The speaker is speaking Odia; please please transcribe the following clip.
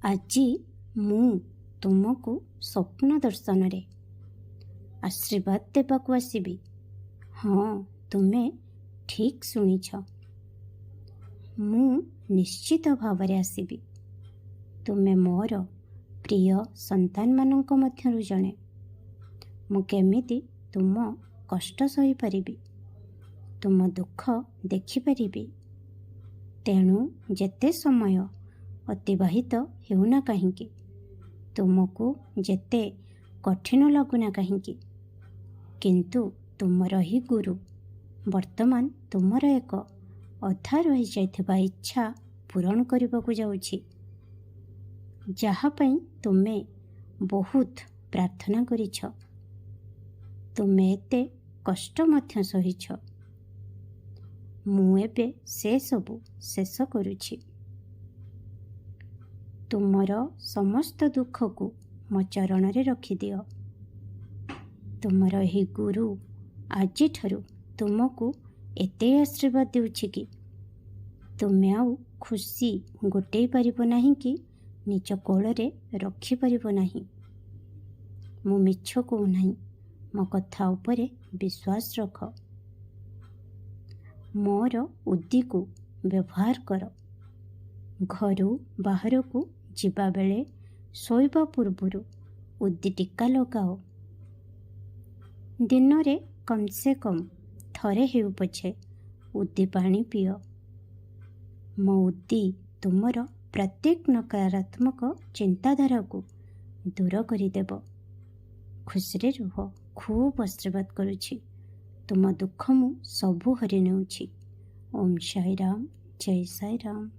ଆଜି ମୁଁ ତୁମକୁ ସ୍ୱପ୍ନ ଦର୍ଶନରେ ଆଶୀର୍ବାଦ ଦେବାକୁ ଆସିବି। ହଁ, ତୁମେ ଠିକ୍ ଶୁଣିଛ। ମୁଁ ନିଶ୍ଚିତ ଭାବରେ ଆସିବି। ତୁମେ ମୋର ପ୍ରିୟ ସନ୍ତାନମାନଙ୍କ ମଧ୍ୟରୁ ଜଣେ। ମୁଁ କେମିତି ତୁମ କଷ୍ଟ ସହିପାରିବି, ତୁମ ଦୁଃଖ ଦେଖିପାରିବି। ତେଣୁ ଯେତେ ସମୟ ଅତିବାହିତ ହେଉନା କାହିଁକି, ତୁମକୁ ଯେତେ କଠିନ ଲାଗୁନା କାହିଁକି, କିନ୍ତୁ ତୁମର ହିଁ ଗୁରୁ ବର୍ତ୍ତମାନ ତୁମର ଏକ ଅଧା ରହିଯାଇଥିବା ଇଚ୍ଛା ପୂରଣ କରିବାକୁ ଯାଉଛି, ଯାହା ପାଇଁ ତୁମେ ବହୁତ ପ୍ରାର୍ଥନା କରିଛ। ତୁମେ ଏତେ କଷ୍ଟ ମଧ୍ୟ ସହିଛ। ମୁଁ ଏବେ ସେସବୁ ଶେଷ କରୁଛି। ତୁମର ସମସ୍ତ ଦୁଃଖକୁ ମୋ ଚରଣରେ ରଖିଦିଅ। ତୁମର ଏହି ଗୁରୁ ଆଜିଠାରୁ ତୁମକୁ ଏତେ ଆଶୀର୍ବାଦ ଦେଉଛି କି ତୁମେ ଆଉ ଖୁସି ଗୋଟେଇ ପାରିବ ନାହିଁ କି ନିଜ କୋଳରେ ରଖିପାରିବ ନାହିଁ। ମୁଁ ମିଛ କହୁନାହିଁ, ମୋ କଥା ଉପରେ ବିଶ୍ୱାସ ରଖ। ମୋର ଉକ୍ତିକୁ ବ୍ୟବହାର କର। ଘରୁ ବାହାରକୁ ଯିବାବେଳେ, ଶୋଇବା ପୂର୍ବରୁ ଉକ୍ତି ଟିକା ଲଗାଅ। ଦିନରେ କମ୍ ସେ କମ୍ ଥରେ ହେଉ ପଛେ ଉକ୍ତି ପାଣି ପିଅ। ମୋ ଉକ୍ତି ତୁମର ପ୍ରତ୍ୟେକ ନକାରାତ୍ମକ ଚିନ୍ତାଧାରାକୁ ଦୂର କରିଦେବ। ଖୁସିରେ ରୁହ। ଖୁବ୍ ଆଶୀର୍ବାଦ କରୁଛି। ତୁମ ଦୁଃଖ ମୁଁ ସବୁ ହରି ନେଉଛି। ଓମ୍ ସାଇ ରାମ, ଜୟ ସାଇ ରାମ।